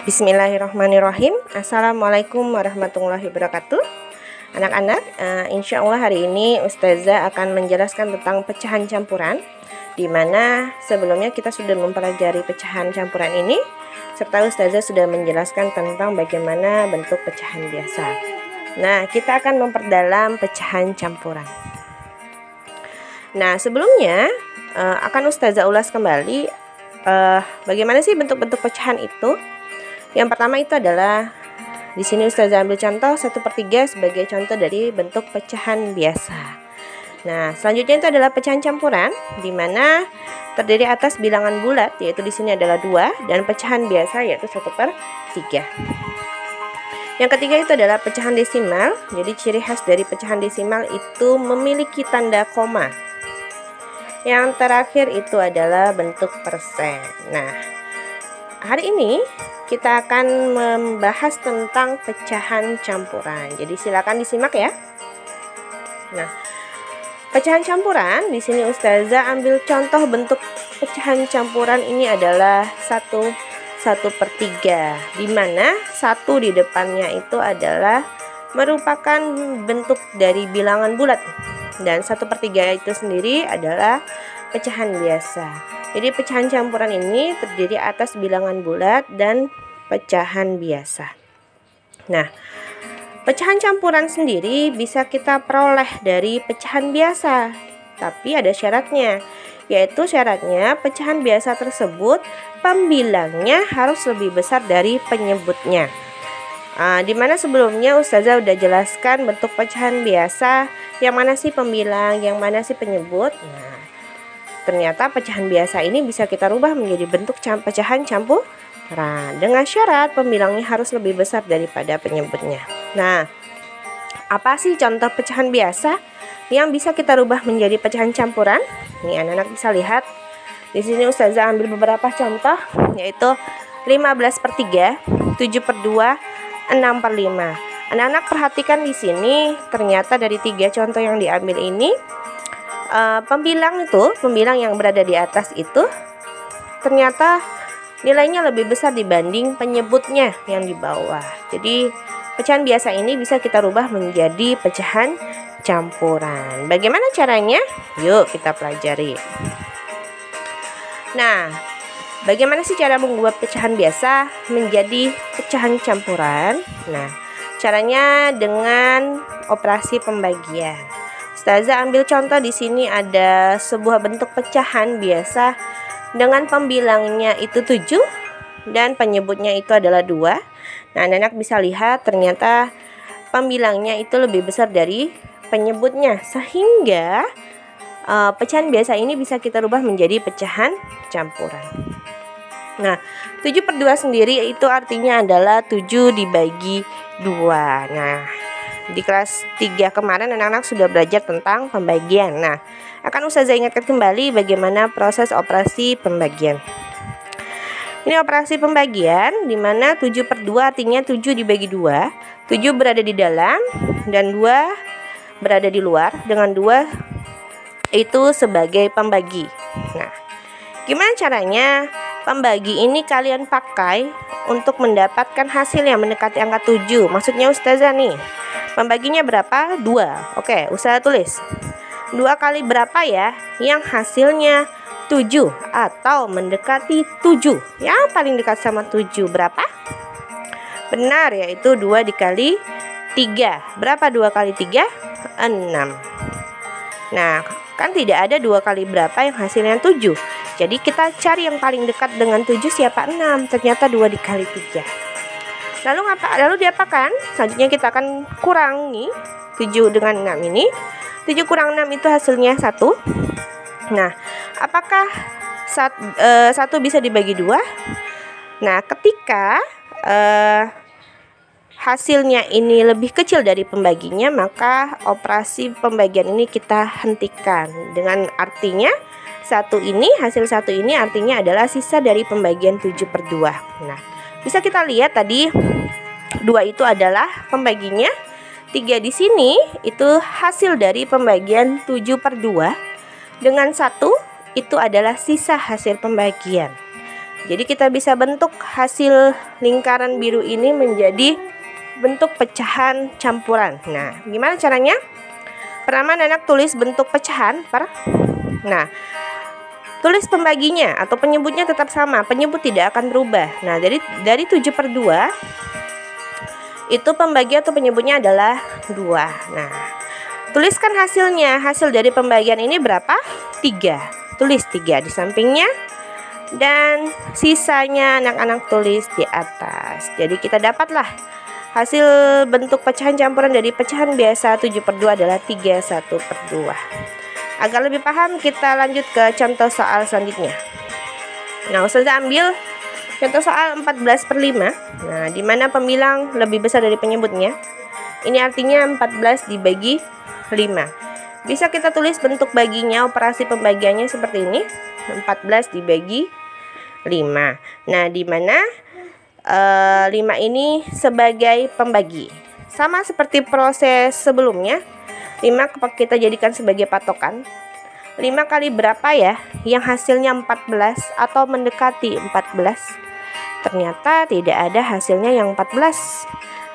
Bismillahirrahmanirrahim. Assalamualaikum warahmatullahi wabarakatuh. Anak-anak, insya Allah hari ini Ustazah akan menjelaskan tentang pecahan campuran, di mana sebelumnya kita sudah mempelajari pecahan campuran ini, serta Ustazah sudah menjelaskan tentang bagaimana bentuk pecahan biasa. Nah, kita akan memperdalam pecahan campuran. Nah, sebelumnya akan Ustazah ulas kembali bagaimana sih bentuk-bentuk pecahan itu. Yang pertama itu adalah di sini Ustazah ambil contoh 1/3 sebagai contoh dari bentuk pecahan biasa. Nah, selanjutnya itu adalah pecahan campuran, di mana terdiri atas bilangan bulat, yaitu di sini adalah 2, dan pecahan biasa yaitu 1/3. Yang ketiga itu adalah pecahan desimal. Jadi ciri khas dari pecahan desimal itu memiliki tanda koma. Yang terakhir itu adalah bentuk persen. Nah, hari ini kita akan membahas tentang pecahan campuran. Jadi silakan disimak ya. Nah, pecahan campuran di sini Ustazah ambil contoh bentuk pecahan campuran ini adalah 1/3, di mana 1 di depannya itu adalah merupakan bentuk dari bilangan bulat, dan 1/3 itu sendiri adalah pecahan biasa. Jadi pecahan campuran ini terdiri atas bilangan bulat dan pecahan biasa. Nah, pecahan campuran sendiri bisa kita peroleh dari pecahan biasa, tapi ada syaratnya, yaitu syaratnya pecahan biasa tersebut pembilangnya harus lebih besar dari penyebutnya. Dimana sebelumnya Ustazah udah jelaskan bentuk pecahan biasa, yang mana sih pembilang, yang mana sih penyebut. Nah, ternyata pecahan biasa ini bisa kita rubah menjadi bentuk pecahan campuran dengan syarat pembilangnya harus lebih besar daripada penyebutnya. Nah, apa sih contoh pecahan biasa yang bisa kita rubah menjadi pecahan campuran? Nih anak-anak bisa lihat. Di sini Ustazah ambil beberapa contoh, yaitu 15/3, 7/2, 6/5. Anak-anak perhatikan di sini, ternyata dari 3 contoh yang diambil ini, pembilang yang berada di atas itu ternyata nilainya lebih besar dibanding penyebutnya yang di bawah. Jadi pecahan biasa ini bisa kita rubah menjadi pecahan campuran. Bagaimana caranya? Yuk kita pelajari. Nah, bagaimana sih cara mengubah pecahan biasa menjadi pecahan campuran? Nah, caranya dengan operasi pembagian. Ustazah ambil contoh di sini ada sebuah bentuk pecahan biasa dengan pembilangnya itu 7 dan penyebutnya itu adalah 2. Nah, anak-anak bisa lihat ternyata pembilangnya itu lebih besar dari penyebutnya, sehingga pecahan biasa ini bisa kita rubah menjadi pecahan campuran. Nah, 7/2 sendiri itu artinya adalah 7 dibagi 2. Nah, di kelas 3 kemarin anak-anak sudah belajar tentang pembagian. Nah, akan Ustazah ingatkan kembali bagaimana proses operasi pembagian. Ini operasi pembagian di mana 7/2 artinya 7 dibagi 2. 7 berada di dalam dan 2 berada di luar, dengan 2 itu sebagai pembagi. Nah, gimana caranya? Pembagi ini kalian pakai untuk mendapatkan hasil yang mendekati angka 7. Maksudnya Ustazah nih, pembaginya berapa? 2. Oke, Ustazah tulis 2 kali berapa ya? Yang hasilnya 7 atau mendekati 7. Yang paling dekat sama 7 berapa? Benar, yaitu 2 dikali 3. Berapa 2 kali 3? 6. Nah, kan tidak ada 2 kali berapa yang hasilnya 7. Jadi kita cari yang paling dekat dengan 7 siapa? 6. Ternyata 2 dikali 3. Lalu diapakan? Selanjutnya kita akan kurangi 7 dengan 6 ini. 7 kurang 6 itu hasilnya 1. Nah, apakah 1 bisa dibagi 2? Nah, ketika hasilnya ini lebih kecil dari pembaginya, maka operasi pembagian ini kita hentikan. Dengan artinya hasil 1 ini artinya adalah sisa dari pembagian 7/2. Nah, bisa kita lihat tadi 2 itu adalah pembaginya, 3 di sini itu hasil dari pembagian 7/2, dengan 1 itu adalah sisa hasil pembagian. Jadi kita bisa bentuk hasil lingkaran biru ini menjadi bentuk pecahan campuran. Nah, gimana caranya? Pertama, anak tulis bentuk pecahan Nah, tulis pembaginya atau penyebutnya tetap sama, penyebut tidak akan berubah. Nah, dari 7/2 itu pembagi atau penyebutnya adalah 2. Nah, tuliskan hasilnya. Hasil dari pembagian ini berapa? 3. Tulis 3 di sampingnya. Dan sisanya anak-anak tulis di atas. Jadi kita dapatlah hasil bentuk pecahan campuran dari pecahan biasa 7/2 adalah 31/2. Agar lebih paham, kita lanjut ke contoh soal selanjutnya. Nah, Ustazah ambil contoh soal 14/5. Nah, di mana pembilang lebih besar dari penyebutnya. Ini artinya 14 dibagi 5. Bisa kita tulis bentuk baginya, operasi pembagiannya seperti ini. 14 dibagi 5. Nah, di mana 5 ini sebagai pembagi. Sama seperti proses sebelumnya, 5 kita jadikan sebagai patokan. 5 kali berapa ya yang hasilnya 14 atau mendekati 14? Ternyata tidak ada hasilnya yang 14.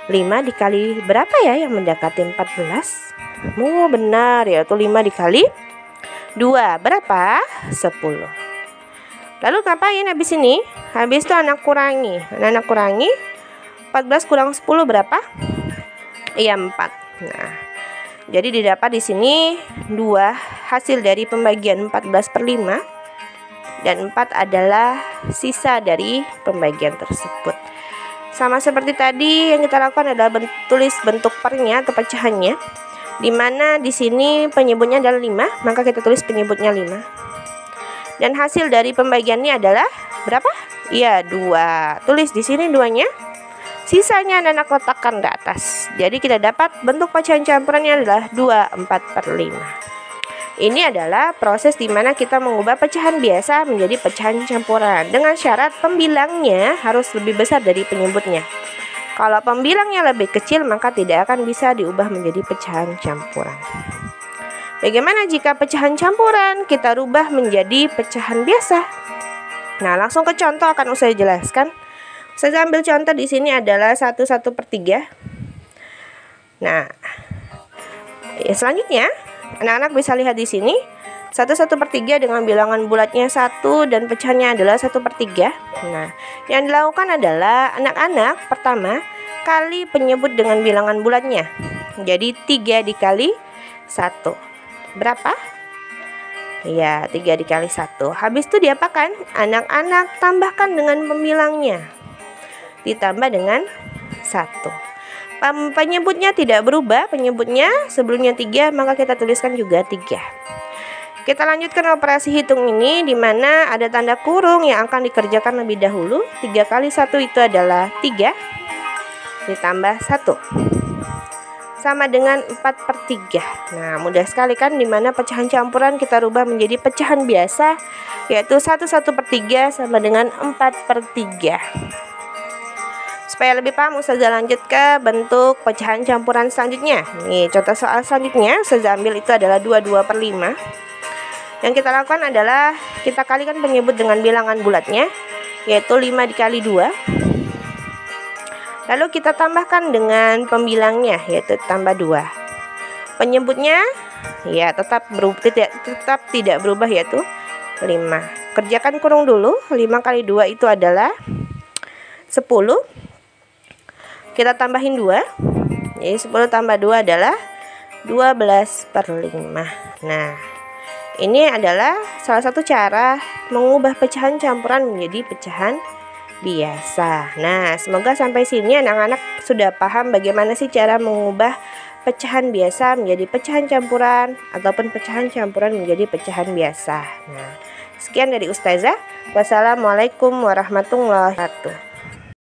5 dikali berapa ya yang mendekati 14? Oh, benar, yaitu 5 dikali 2. Berapa? 10. Lalu ngapain habis ini? Habis itu anak kurangi. Anak kurangi 14 kurang 10 berapa? Iya, 4. Nah, jadi didapat di sini 2 hasil dari pembagian 14/5 dan 4 adalah sisa dari pembagian tersebut. Sama seperti tadi, yang kita lakukan adalah tulis bentuk pernya atau pecahannya. Dimana di sini penyebutnya adalah 5, maka kita tulis penyebutnya 5. Dan hasil dari pembagiannya adalah berapa? Iya, 2. Tulis di sini 2-nya. Sisanya anak letakkan di atas. Jadi kita dapat bentuk pecahan campurannya adalah 24/5. Ini adalah proses di mana kita mengubah pecahan biasa menjadi pecahan campuran. Dengan syarat pembilangnya harus lebih besar dari penyebutnya. Kalau pembilangnya lebih kecil, maka tidak akan bisa diubah menjadi pecahan campuran. Bagaimana jika pecahan campuran kita rubah menjadi pecahan biasa? Nah, langsung ke contoh akan saya jelaskan. Saya ambil contoh di sini adalah 1/3. Nah, selanjutnya anak-anak bisa lihat di sini 1/3 dengan bilangan bulatnya 1 dan pecahannya adalah 1/3. Nah, yang dilakukan adalah anak-anak pertama kali penyebut dengan bilangan bulatnya. Jadi 3 dikali 1. Berapa? Ya, 3 dikali 1. Habis itu diapakan? Anak-anak tambahkan dengan pembilangnya. Ditambah dengan 1. Penyebutnya tidak berubah. Penyebutnya sebelumnya 3, maka kita tuliskan juga 3. Kita lanjutkan operasi hitung ini, di mana ada tanda kurung yang akan dikerjakan lebih dahulu. 3 kali 1 itu adalah 3. Ditambah 1. Sama dengan 4/3. Nah, mudah sekali kan, dimana pecahan campuran kita rubah menjadi pecahan biasa, yaitu 1/3 sama dengan 4/3. Supaya lebih paham, Ustazah lanjut ke bentuk pecahan campuran selanjutnya. Nih, contoh soal selanjutnya Ustazah ambil itu adalah 22/5. Yang kita lakukan adalah kita kalikan penyebut dengan bilangan bulatnya, yaitu 5 dikali 2. Lalu kita tambahkan dengan pembilangnya, yaitu tambah 2. Penyebutnya ya tetap tidak berubah, yaitu 5. Kerjakan kurung dulu. 5 kali 2 itu adalah 10. Kita tambahin 2. Jadi 10 tambah 2 adalah 12/5. Nah, ini adalah salah satu cara mengubah pecahan campuran menjadi pecahan biasa. Nah, semoga sampai sini anak-anak sudah paham bagaimana sih cara mengubah pecahan biasa menjadi pecahan campuran ataupun pecahan campuran menjadi pecahan biasa. Nah, sekian dari Ustazah. Wassalamualaikum warahmatullahi wabarakatuh.